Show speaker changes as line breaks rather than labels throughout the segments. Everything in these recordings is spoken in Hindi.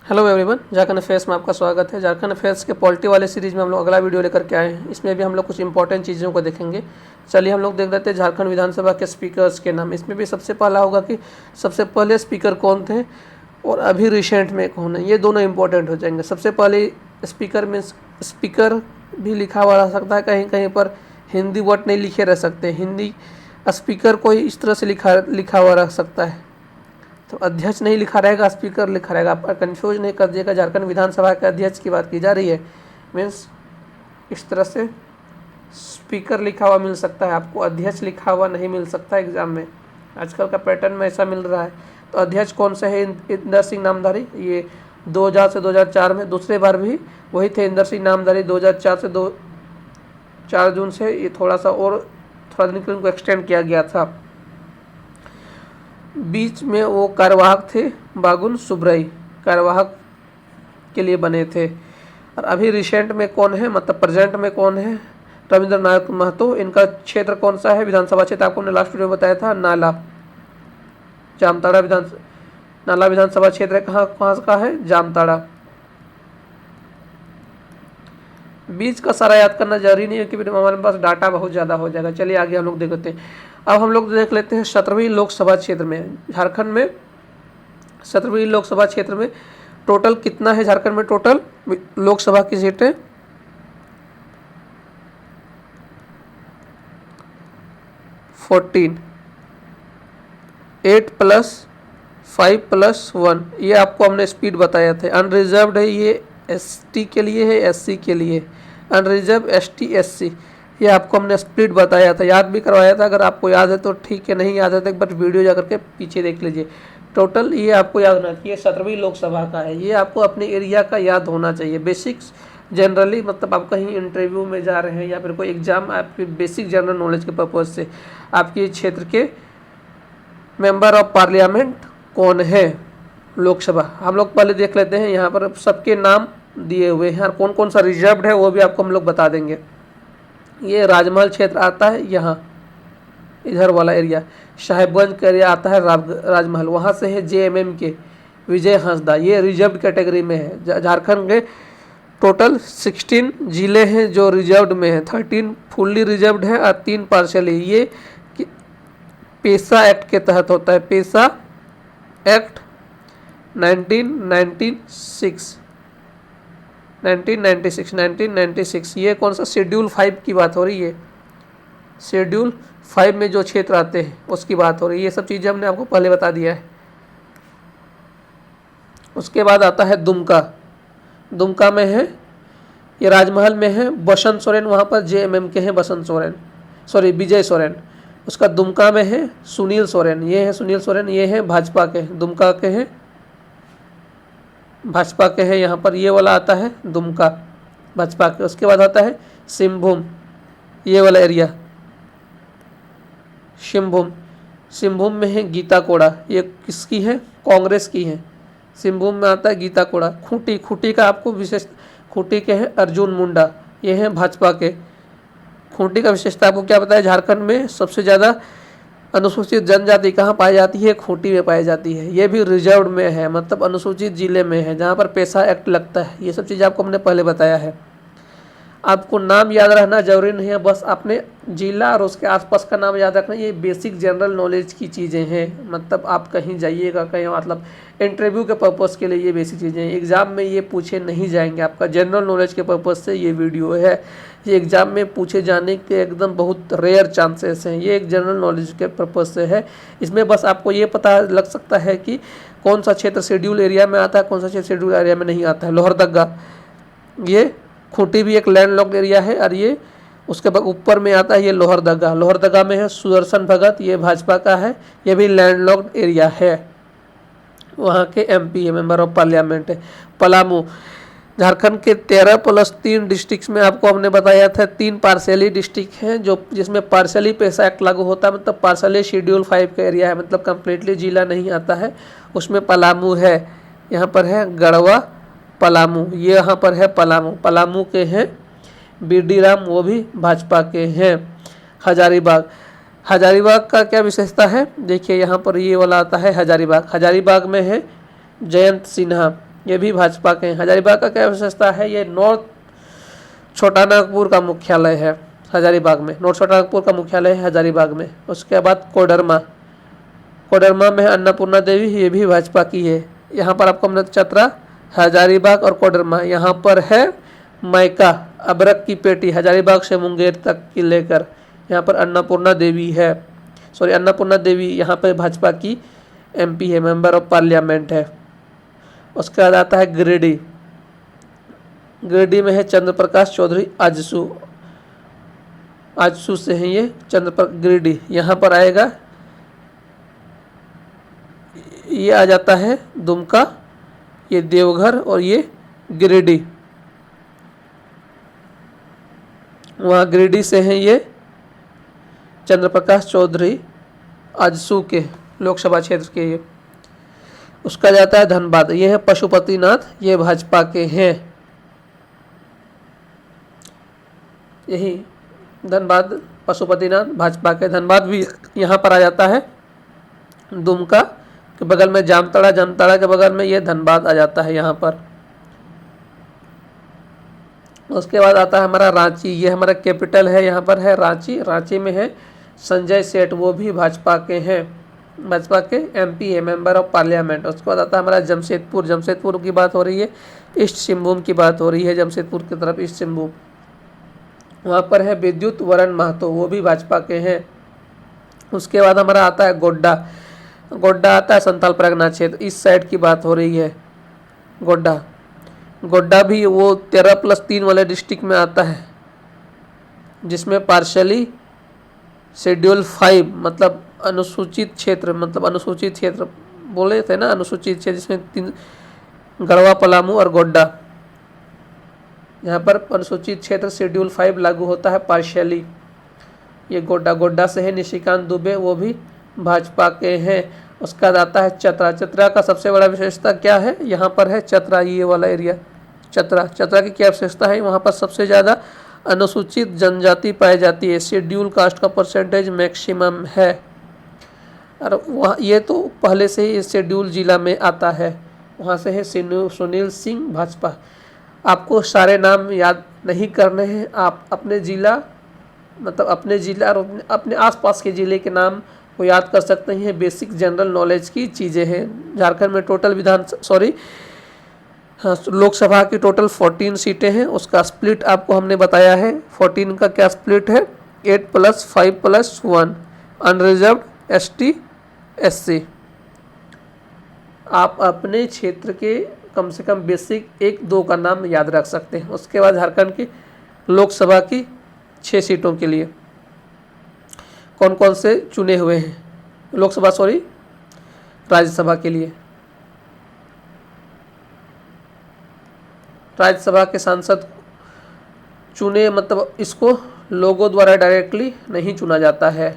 हेलो एवरीवन, झारखंड अफेयर्स में आपका स्वागत है। झारखंड अफेयर्स के पॉलिटी वाले सीरीज में हम लोग अगला वीडियो लेकर के आए हैं। इसमें भी हम लोग कुछ इंपॉर्टेंट चीज़ों को देखेंगे। चलिए हम लोग देख लेते हैं झारखंड विधानसभा के स्पीकर्स के नाम। इसमें भी सबसे पहला होगा कि सबसे पहले स्पीकर कौन थे और अभी रिसेंट में कौन है। ये दोनों इंपॉर्टेंट हो जाएंगे। सबसे पहले स्पीकर में स्पीकर भी लिखा हुआ रह सकता है, कहीं कहीं पर हिंदी वर्ड नहीं लिखे रह सकते। हिंदी स्पीकर कोई इस तरह से लिखा हुआ रह सकता है, तो अध्यक्ष नहीं लिखा रहेगा, स्पीकर लिखा रहेगा। आप कंफ्यूज नहीं कर दिएगा। झारखंड विधानसभा के अध्यक्ष की बात की जा रही है, मीन्स इस तरह से स्पीकर लिखा हुआ मिल सकता है आपको, अध्यक्ष लिखा हुआ नहीं मिल सकता एग्जाम में। आजकल का पैटर्न में ऐसा मिल रहा है। तो अध्यक्ष कौन से है? इंदर सिंह नामधारी। ये 2000 से 2004 में दूसरे बार भी वही थे, इंदर सिंह नामधारी। 2004 से 4 जून से ये थोड़ा दिन के लिए उनको एक्सटेंड किया गया था। बीच में वो कार्यवाहक थे, बागुल सुब्रई कार्यवाहक के लिए बने थे। और अभी रिसेंट में कौन है, मतलब प्रेजेंट में कौन है? रविंद्र नाथ महतो। इनका क्षेत्र कौन सा है? विधानसभा क्षेत्र आपको हमने लास्ट वीडियो में बताया था, नाला जामताड़ा नाला विधानसभा क्षेत्र है। कहाँ का है? जामताड़ा। बीच का सारा याद करना जरूरी नहीं है क्योंकि हमारे पास डाटा बहुत ज़्यादा हो जाएगा। चलिए आगे हम लोग देख लेते हैं। अब हम लोग देख लेते हैं 17वीं लोकसभा क्षेत्र में। झारखंड में 17वीं लोकसभा क्षेत्र में टोटल कितना है? झारखंड में टोटल लोकसभा की सीटें 14, 8 + 5 + 1। ये आपको हमने स्पीड बताया था। अनरिजर्व्ड है, ये ST के लिए है, SC के लिए। अनरिजर्व ST SC, ये आपको हमने स्प्लिट बताया था, याद भी करवाया था। अगर आपको याद है तो ठीक है, नहीं याद है तो एक बार वीडियो जा करके पीछे देख लीजिए। टोटल ये आपको याद होना चाहिए 17वीं लोकसभा का है। ये आपको अपने एरिया का याद होना चाहिए। बेसिक्स जनरली, मतलब आप कहीं इंटरव्यू में जा रहे हैं या फिर कोई एग्जाम, आपकी बेसिक जनरल नॉलेज के पर्पज़ से आपके क्षेत्र के मेंबर ऑफ पार्लियामेंट कौन है लोकसभा। हम लोग पहले देख लेते हैं। यहाँ पर सबके नाम दिए हुए हैं और कौन कौन सा रिजर्व्ड है वो भी आपको हम लोग बता देंगे। ये राजमहल क्षेत्र आता है, यहाँ इधर वाला एरिया। साहेबगंज का एरिया आता है राजमहल। वहाँ से है JMM के विजय हंसदा, ये रिजर्व्ड कैटेगरी में है। झारखंड के टोटल 16 जिले हैं जो रिजर्व्ड में है। 13 फुल्ली रिजर्व्ड है और 3 पार्शली। ये पेशा एक्ट के तहत होता है। पेशा एक्ट 1996। ये कौन सा? शेड्यूल 5 की बात हो रही है। शेड्यूल 5 में जो क्षेत्र आते हैं उसकी बात हो रही है। ये सब चीज़ें हमने आपको पहले बता दिया है। उसके बाद आता है दुमका। दुमका में है, ये राजमहल में है। बसंत सोरेन वहाँ पर JMM के हैं, विजय सोरेन। उसका दुमका में है सुनील सोरेन। ये है सुनील सोरेन, ये है भाजपा के, दुमका के हैं, भाजपा के हैं। यहाँ पर ये वाला आता है दुमका, भाजपा के। उसके बाद आता है सिंहभूम, ये वाला एरिया सिंहभूम में है गीता कोड़ा। ये किसकी है? कांग्रेस की है। सिंहभूम में आता है गीता कोड़ा। खूंटी का आपको विशेष, खूंटी के हैं अर्जुन मुंडा, ये हैं भाजपा के। खूंटी का विशेषता आपको क्या बताया? झारखंड में सबसे ज़्यादा अनुसूचित जनजाति कहाँ पाई जाती है? खूंटी में पाई जाती है। ये भी रिजर्व्ड में है, मतलब अनुसूचित जिले में है, जहाँ पर पेशा एक्ट लगता है। ये सब चीज़ आपको हमने पहले बताया है। आपको नाम याद रखना जरूरी नहीं है, बस आपने जिला और उसके आसपास का नाम याद रखना। ये बेसिक जनरल नॉलेज की चीज़ें हैं। मतलब आप कहीं जाइएगा, कहीं मतलब इंटरव्यू के पर्पज़ के लिए ये बेसिक चीज़ें हैं। एग्ज़ाम में ये पूछे नहीं जाएंगे। आपका जनरल नॉलेज के पर्पज़ से ये वीडियो है। ये एग्ज़ाम में पूछे जाने के एकदम बहुत रेयर चांसेस हैं। ये एक जनरल नॉलेज के पर्पज़ से है। इसमें बस आपको ये पता लग सकता है कि कौन सा क्षेत्र शेड्यूल एरिया में आता है, कौन सा क्षेत्र शेड्यूल एरिया में नहीं आता है। लोहरदगा, ये खूंटी भी एक लैंड लॉक्ड एरिया है और ये उसके ऊपर में आता है ये लोहरदगा में है सुदर्शन भगत, ये भाजपा का है। ये भी लैंड लॉक्ड एरिया है, वहाँ के MP है, मेंबर ऑफ पार्लियामेंट है। पलामू, झारखंड के 13 + 3 डिस्ट्रिक्ट में आपको हमने बताया था 3 पार्सली डिस्ट्रिक्ट हैं जो जिसमें पार्सली पेशा एक्ट लागू होता है, मतलब पार्सली शेड्यूल 5 का एरिया है, मतलब कम्प्लीटली जिला नहीं आता है। उसमें पलामू है, यहाँ पर है गढ़वा पलामू, ये यहाँ पर है पलामू के हैं BD राम, वो भी भाजपा के हैं। हजारीबाग का क्या विशेषता है? देखिए यहाँ पर ये वाला आता है हजारीबाग में है जयंत सिन्हा, ये भी भाजपा के हैं। हजारीबाग का क्या विशेषता है, ये नॉर्थ छोटा नागपुर का मुख्यालय है हजारीबाग में, नॉर्थ छोटा नागपुर का मुख्यालय है हजारीबाग में। उसके बाद कोडरमा, कोडरमा में है अन्नपूर्णा देवी, ये भी भाजपा की है। यहाँ पर आपको हमने चतरा, हजारीबाग और कोडरमा, यहाँ पर है मायका अबरक की पेटी हजारीबाग से मुंगेर तक की लेकर, यहाँ पर अन्नपूर्णा देवी है, सॉरी अन्नपूर्णा देवी यहाँ पर भाजपा की MP है, मेंबर ऑफ पार्लियामेंट है। उसके बाद आता है गिरिडीह, गिरिडीह में है चंद्र प्रकाश चौधरी आजसू, आजसू से हैं ये गिरिडीह, यहाँ पर आएगा, ये आ जाता है दुमका, ये देवघर और ये गिरिडीह, वहाँ गिरिडीह से हैं ये चंद्र प्रकाश चौधरी आजसू के लोकसभा क्षेत्र के ये। उसका जाता है धनबाद, ये है पशुपतिनाथ, ये भाजपा के हैं, यही धनबाद पशुपतिनाथ भाजपा के। धनबाद भी यहाँ पर आ जाता है, दुमका के बगल में जामताड़ा, जामताड़ा के बगल में ये धनबाद आ जाता है यहाँ पर। उसके बाद आता है हमारा रांची, ये हमारा कैपिटल है, यहाँ पर है रांची, रांची में है संजय सेठ, वो भी भाजपा के हैं, भाजपा के MP है, मेंबर ऑफ पार्लियामेंट। उसके बाद आता है हमारा जमशेदपुर, जमशेदपुर की बात हो रही है, ईस्ट सिंहभूम की बात हो रही है, जमशेदपुर की तरफ ईस्ट सिंहभूम, वहाँ पर है विद्युत वरण महतो, वो भी भाजपा के हैं। उसके बाद हमारा आता है गोड्डा, गोड्डा आता है संथाल परगना क्षेत्र, इस साइड की बात हो रही है गोड्डा, गोड्डा भी वो 13+3 वाले डिस्ट्रिक्ट में आता है, जिसमें पार्शली शेड्यूल 5 मतलब अनुसूचित क्षेत्र, मतलब अनुसूचित क्षेत्र बोले थे ना, अनुसूचित क्षेत्र, जिसमें 3 गढ़वा, पलामू और गोड्डा, यहाँ पर अनुसूचित क्षेत्र शेड्यूल 5 लागू होता है पार्शियली। ये गोड्डा, गोड्डा से है निशिकांत दुबे, वो भी भाजपा के हैं। उसका आता है चतरा, चतरा का सबसे बड़ा विशेषता क्या है, यहाँ पर है चतरा, ये वाला एरिया चतरा, चतरा की क्या विशेषता है, वहाँ पर सबसे ज़्यादा अनुसूचित जनजाति पाई जाती है, शेड्यूल कास्ट का परसेंटेज मैक्सिमम है, और वहाँ ये तो पहले से ही शेड्यूल जिला में आता है। वहाँ से है सुनील सिंह भाजपा। आपको सारे नाम याद नहीं करने हैं, आप अपने ज़िला मतलब अपने ज़िला और अपने आसपास के ज़िले के नाम को याद कर सकते हैं, बेसिक जनरल नॉलेज की चीज़ें हैं। झारखंड में टोटल लोकसभा की टोटल 14 सीटें हैं, उसका स्प्लिट आपको हमने बताया है। 14 का क्या स्प्लिट है, 8+5+1 अनरिजर्व्ड, ST SC। आप अपने क्षेत्र के कम से कम बेसिक 1-2 का नाम याद रख सकते हैं। उसके बाद झारखंड की लोकसभा की 6 सीटों के लिए कौन कौन से चुने हुए हैं, लोकसभा सॉरी राज्यसभा के लिए, राज्यसभा के सांसद चुने, मतलब इसको लोगों द्वारा डायरेक्टली नहीं चुना जाता है,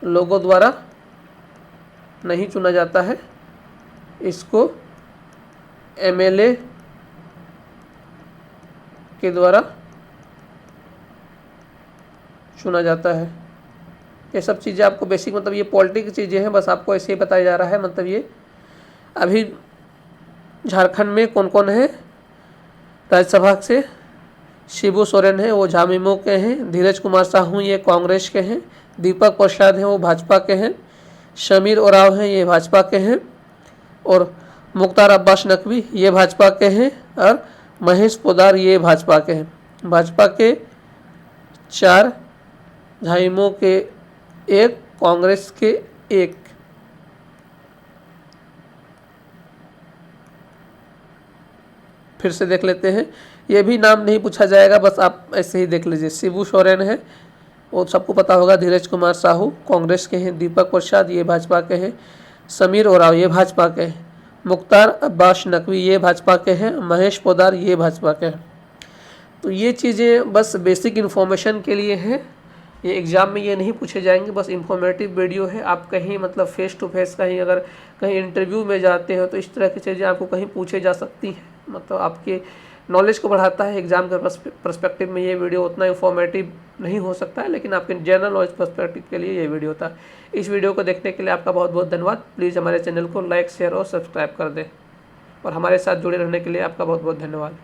लोगों द्वारा नहीं चुना जाता है, इसको MLA के द्वारा चुना जाता है। ये सब चीज़ें आपको बेसिक, मतलब ये पॉलिटिक्स की चीज़ें हैं, बस आपको ऐसे ही बताया जा रहा है। मतलब ये अभी झारखंड में कौन कौन है राज्यसभा से, शिबू सोरेन है, वो झामुमो के हैं, धीरज कुमार साहू ये कांग्रेस के हैं, दीपक प्रसाद हैं वो भाजपा के हैं, शमीर ओराव हैं ये भाजपा के हैं, और मुख्तार अब्बास नकवी ये भाजपा के हैं, और महेश पोद्दार ये भाजपा के हैं। भाजपा के 4, झामुमो के 1, कांग्रेस के 1। फिर से देख लेते हैं, ये भी नाम नहीं पूछा जाएगा, बस आप ऐसे ही देख लीजिए। शिबू सोरेन है वो सबको पता होगा, धीरज कुमार साहू कांग्रेस के हैं, दीपक प्रसाद ये भाजपा के हैं, समीर ओराव ये भाजपा के हैं, मुख्तार अब्बास नकवी ये भाजपा के हैं, महेश पोद्दार ये भाजपा के हैं। तो ये चीज़ें बस बेसिक इन्फॉर्मेशन के लिए हैं, ये एग्ज़ाम में ये नहीं पूछे जाएंगे, बस इंफॉर्मेटिव वीडियो है। आप कहीं मतलब फेस टू फेस कहीं अगर कहीं इंटरव्यू में जाते हो तो इस तरह की चीज़ें आपको कहीं पूछे जा सकती हैं, मतलब आपके नॉलेज को बढ़ाता है। एग्ज़ाम के पर्सपेक्टिव में ये वीडियो उतना इंफॉर्मेटिव नहीं हो सकता है, लेकिन आपके जनरल नॉलेज पर्सपेक्टिव के लिए ये वीडियो था। इस वीडियो को देखने के लिए आपका बहुत बहुत धन्यवाद। प्लीज़ हमारे चैनल को लाइक, शेयर और सब्सक्राइब कर दें। और हमारे साथ जुड़े रहने के लिए आपका बहुत बहुत धन्यवाद।